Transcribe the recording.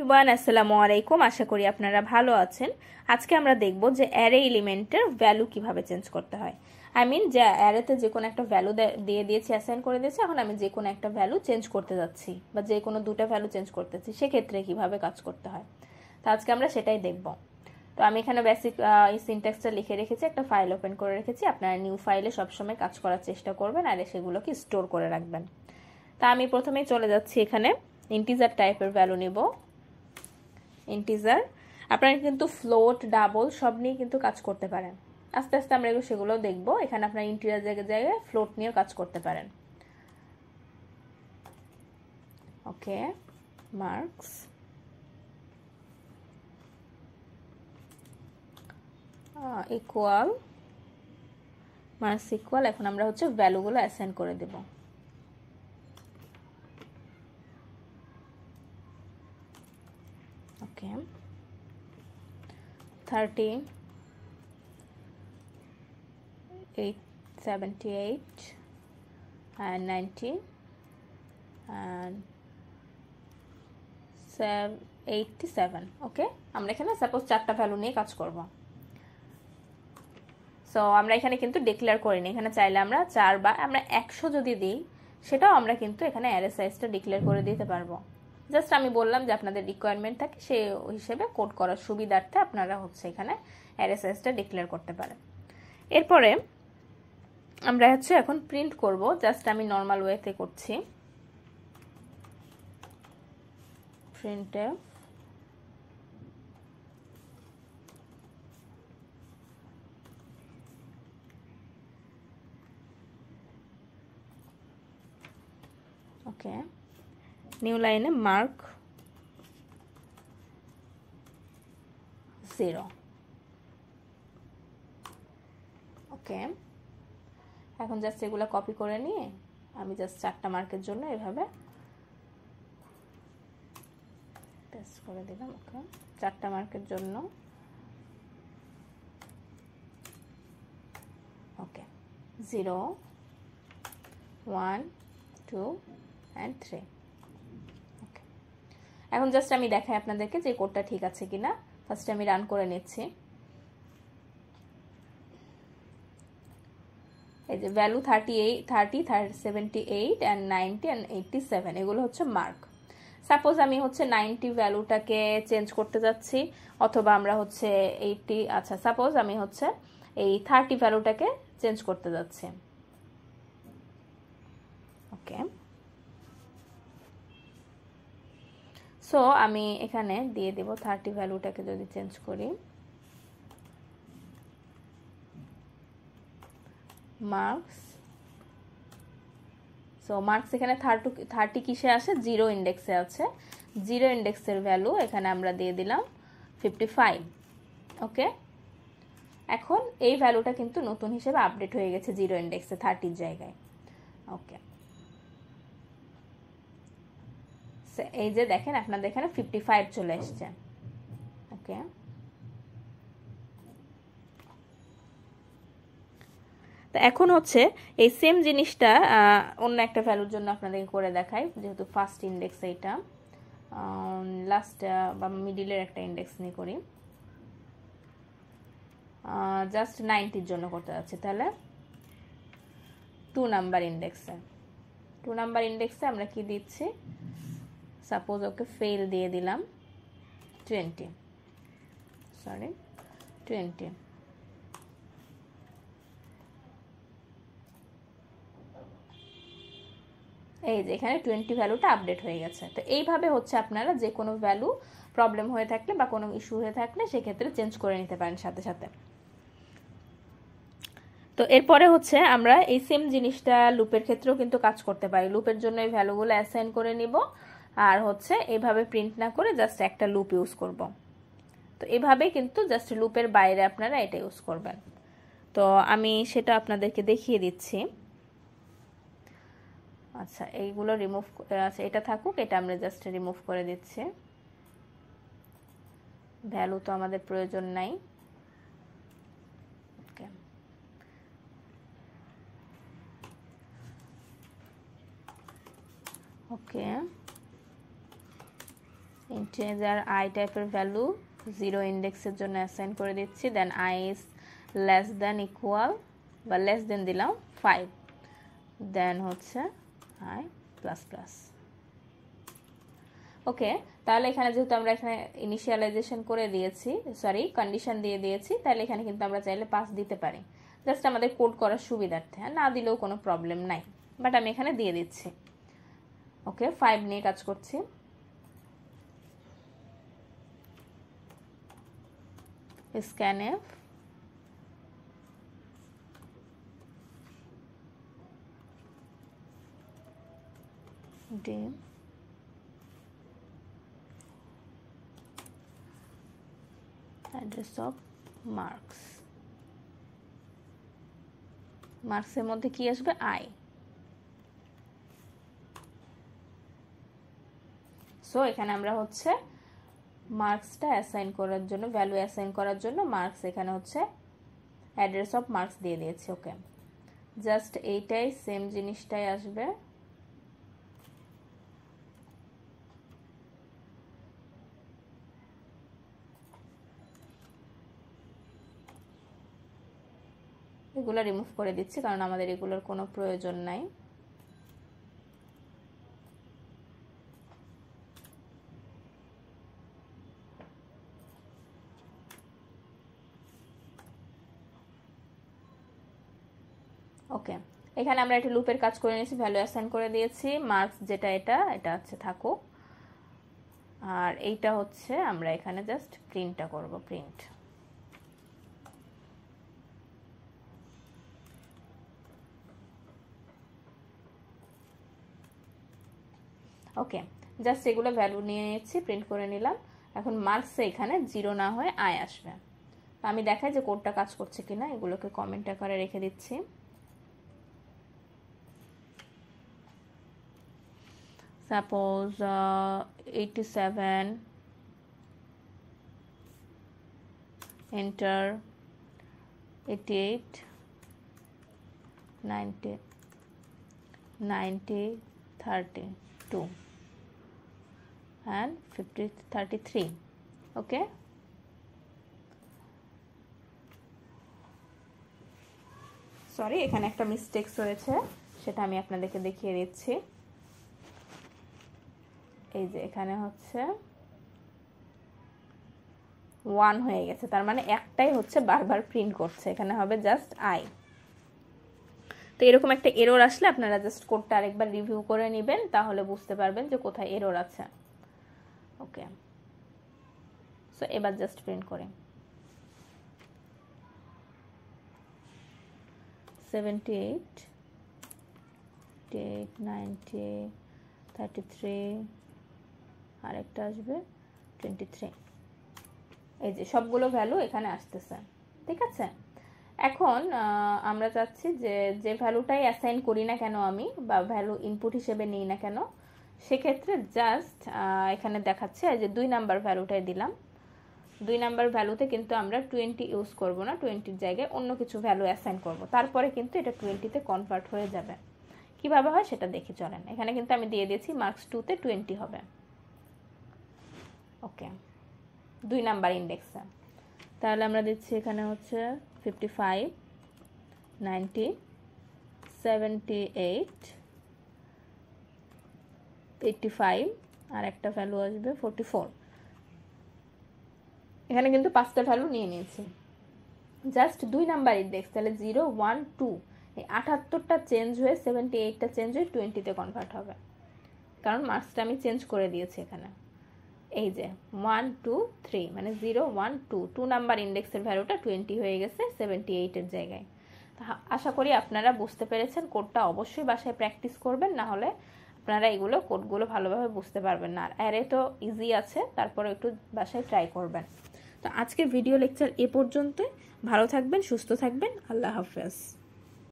Everyone, আসসালামু আলাইকুম। আশা করি আপনারা ভালো আছেন। আজকে আমরা দেখব যে অ্যারে এলিমেন্টের ভ্যালু কিভাবে চেঞ্জ করতে হয়। যে অ্যারেতে যে কোনো একটা ভ্যালু দিয়ে দিয়েছি, অ্যাসাইন করে দিয়েছি। এখন আমি যে কোনো একটা ভ্যালু চেঞ্জ করতে যাচ্ছি বা যে কোনো দুটো ভ্যালু চেঞ্জ করতে যাচ্ছি, সেক্ষেত্রে কিভাবে কাজ করতে হয়। তো আজকে আমরা সেটাই দেখব। তো আমি এখানে বেসিক সিনট্যাক্সটা লিখে রেখেছি, একটা ফাইল ওপেন করে রেখেছি। আপনারা নিউ ফাইলে সবসময় কাজ করার চেষ্টা করবেন আর সেগুলোকে স্টোর করে রাখবেন। তা আমি প্রথমেই চলে যাচ্ছি, এখানে ইন্টিজার টাইপের ভ্যালু নিব। ইন্টিজার আপনারা কিন্তু ফ্লোট, ডাবল সব নিয়ে কিন্তু কাজ করতে পারেন। আস্তে আস্তে আমরা সেগুলো দেখব। এখানে আপনারা ইন্টিজার জায়গায় ফ্লোট নিয়েও কাজ করতে পারেন। ওকে, মার্কস ইকুয়াল, মার্কস ইকুয়াল। এখন আমরা ভ্যালুগুলো অ্যাসাইন করে দেব। ওকে, 30, 78 and 90 and 87। ওকে, আমরা এখানে সাপোজ 4টা ভ্যালু নিয়ে কাজ করব। সো আমরা এখানে কিন্তু ডিক্লেয়ার করিনি। এখানে চাইলে আমরা 4 বা আমরা 100 যদি দিই, সেটাও আমরা কিন্তু এখানে অ্যারে সাইজটা ডিক্লেয়ার করে দিতে পারবো। জাস্ট আমি বললাম যে আপনাদের রিকোয়ারমেন্ট থাকে, সেই হিসেবে কোড করার সুবিধার্থে আপনারা এখানে অ্যারে সাইজটা ডিক্লেয়ার করতে পারেন। এরপরে আমরা এখন প্রিন্ট করব। জাস্ট আমি নর্মাল ওয়েতে করছি। প্রিন্টে ওকে, নিউ লাইনে মার্ক 0। ওকে, এখন জাস্ট এগুলো কপি করে নিয়ে আমি জাস্ট 4টা মার্কের জন্য এভাবে পেস্ট করে দিলাম। ওকে, 4টা মার্কের জন্য। ওকে, 0, 1, 2 and 3। ওকে, এখন জাস্ট আমি দেখাই আপনাদেরকে যে কোডটা ঠিক আছে কিনা। ফার্স্টে আমি রান করে নিচ্ছি। এই যে ভ্যালু 38, 30, 78 and 90 and 87 এগুলো মার্ক। সাপোজ আমি 90 ভ্যালুটাকে চেঞ্জ করতে যাচ্ছি, অথবা আমরা 80, আচ্ছা সাপোজ আমি এই 30 ভ্যালুটাকে চেঞ্জ করতে যাচ্ছি। ওকে, সো আমি এখানে দিয়ে দেব 30 ভ্যালুটাকে যদি চেঞ্জ করি, মার্কস। সো মার্কস এখানে 30 কিসে আসে? 0 ইন্ডেক্সে আছে। 0 ইন্ডেক্সের ভ্যালু এখানে আমরা দিয়ে দিলাম 55। ওকে, এখন এই ভ্যালুটা কিন্তু নতুন হিসেবে আপডেট হয়ে গেছে 0 ইন্ডেক্সে 30 জায়গায়। ওকে, এই যে দেখেন আপনাদের এখানে 55 চলে এসছে। ওকে, তো এখন এই সেম জিনিসটা অন্য একটা ভ্যালুর জন্য আপনাদেরকে করে দেখাই। যেহেতু ফার্স্ট ইন্ডেক্স এইটা, লাস্ট বা মিডিলের একটা ইন্ডেক্স নিয়ে করি। জাস্ট 90-র জন্য করতে যাচ্ছি। তাহলে 2 নাম্বার ইন্ডেক্সে, 2 নাম্বার ইন্ডেক্সে আমরা কি দিচ্ছি? সাপোজ ওকে ফেল দিয়ে দিলাম 20। এই যে এখানে 20 ভ্যালুটা আপডেট হয়ে গেছে। তো এইভাবে আপনারা যে কোনো ভ্যালু প্রবলেম হয়ে থাকলে বা কোনো ইস্যু হয়ে থাকলে সেক্ষেত্রে চেঞ্জ করে নিতে পারেন সাথে সাথে। তো এরপরে আমরা এই সেম জিনিসটা লুপের ক্ষেত্রেও কিন্তু কাজ করতে পারি। লুপের জন্য এই ভ্যালুগুলো অ্যাসাইন করে নিব, আর এইভাবে প্রিন্ট না করে জাস্ট একটা লুপ ইউজ করব। তো এভাবেই কিন্তু জাস্ট লুপের বাইরে আপনারা এটা ইউজ করবেন। তো আমি সেটা আপনাদেরকে দেখিয়ে দিচ্ছি। আচ্ছা, এইগুলো রিমুভ, আচ্ছা এটা থাকুক, এটা আমরা জাস্ট রিমুভ করে দিচ্ছি। ভ্যালু তো আমাদের প্রয়োজন নাই। ওকে, ওকে, ইন্টিজার I টাইপের ভ্যালু 0 ইন্ডেক্সের জন্য অ্যাসাইন করে দিচ্ছি, দেন I is less than equal বা লেস দেন দিলাম 5, দেন হচ্ছে I প্লাস প্লাস। ওকে, তাহলে এখানে যেহেতু আমরা এখানে ইনিশিয়ালাইজেশন করে দিয়েছি, সরি কন্ডিশন দিয়ে দিয়েছি, তাহলে এখানে কিন্তু আমরা চাইলে পাস দিতে পারি, জাস্ট আমাদের কোড করার সুবিধার্থে। না দিলেও কোনো প্রবলেম নাই, বাট আমি এখানে দিয়ে দিচ্ছি। ওকে, 5 নিয়ে কাজ করছি। scanf dim address of marks, মার্কসের মধ্যে কি আসবে I। সো এখানে আমরা হচ্ছে মার্কসটা অ্যাসাইন করার জন্য, ভ্যালু অ্যাসাইন করার জন্য মার্কস এখানে হচ্ছে অ্যাড্রেস অফ মার্কস দিয়ে দিয়েছি। ওকে, জাস্ট এইটাই সেম জিনিসটাই আসবে। এগুলো রিমুভ করে দিচ্ছি কারণ আমাদের এগুলোর কোনো প্রয়োজন নাই। ওকে, এখানে আমরা একটা লুপের কাজ করে নিয়েছি, ভ্যালু অ্যাসাইন করে দিয়েছি, মার্কস যেটা এটা হচ্ছে থাকুক, আর এইটা হচ্ছে আমরা এখানে জাস্ট প্রিন্টটা করব, প্রিন্ট। ওকে, জাস্ট এগুলো ভ্যালু নিয়ে নিচ্ছি, প্রিন্ট করে নিলাম। এখন মার্কসে এখানে 0 না হয়ে I আসবে। আমি দেখাই যে কোডটা কাজ করছে কিনা, এগুলোকে কমেন্ট আকারে রেখে দিচ্ছি। Suppose 87 enter 88 90 90 32 and 50 33। Okay, sorry এখানে একটা মিস্টেকস হয়েছে, সেটা আমি আপনাদেরকে দেখিয়ে দিচ্ছি। এই যে এখানে হচ্ছে 1 হয়ে গেছে, তার মানে একটাই হচ্ছে বারবার প্রিন্ট করছে, এখানে হবে জাস্ট I। তো এরকম একটা এরর আসলে আপনারা জাস্ট কোডটা আরেকবার রিভিউ করে নেবেন, তাহলে বুঝতে পারবেন যে কোথায় এরর আছে। ওকে, সো এবার জাস্ট প্রিন্ট করি 78 90 33 আরেকটা আসবে 23। এই যে সবগুলো ভ্যালু এখানে আসতেছে, ঠিক আছে। এখন আমরা চাচ্ছি যে ভ্যালুটাই অ্যাসাইন করি না কেন আমি, বা ভ্যালু ইনপুট হিসেবে নিই না কেন, সেক্ষেত্রে জাস্ট এখানে দেখাচ্ছে যে 2 নাম্বার ভ্যালুটাই দিলাম। 2 নাম্বার ভ্যালুতে কিন্তু আমরা 20 ইউজ করব না, 20-র জায়গায় অন্য কিছু ভ্যালু অ্যাসাইন করব, তারপরে কিন্তু এটা 20-তে কনভার্ট হয়ে যাবে। কিভাবে হয় সেটা দেখে চলেন। এখানে কিন্তু আমি দিয়ে দিয়েছি মার্কস 2-তে 20 হবে। ওকে, 2 নাম্বার ইন্ডেক্সে, তাহলে আমরা দিচ্ছি এখানে হচ্ছে 55 90 78 85 আর একটা ভ্যালু আসবে 44। এখানে কিন্তু 5টা ভ্যালু নিয়ে নিয়েছি, জাস্ট 2 নাম্বার ইন্ডেক্স, তাহলে 0 1 2, এই 78টা চেঞ্জ হয়ে 78টা চেঞ্জ হয়ে 20-তে কনভার্ট হবে, কারণ মার্কসটা আমি চেঞ্জ করে দিয়েছি এখানে। এই যে 1 2 3 মানে 0 1 2, 2 নাম্বার ইন্ডেক্সের ভ্যালুটা 20 হয়ে গেছে 78-এর জায়গায়। আশা করি আপনারা বুঝতে পেরেছেন। কোডটা অবশ্যই বাসায় প্র্যাকটিস করবেন, না হলে আপনারা এগুলো কোডগুলো ভালোভাবে বুঝতে পারবেন না। আর অ্যারে তো ইজি আছে, তারপরে একটু বাসায় ট্রাই করবেন। তো আজকের ভিডিও লেকচার এ পর্যন্তই। ভালো থাকবেন, সুস্থ থাকবেন, আল্লাহ হাফেজ।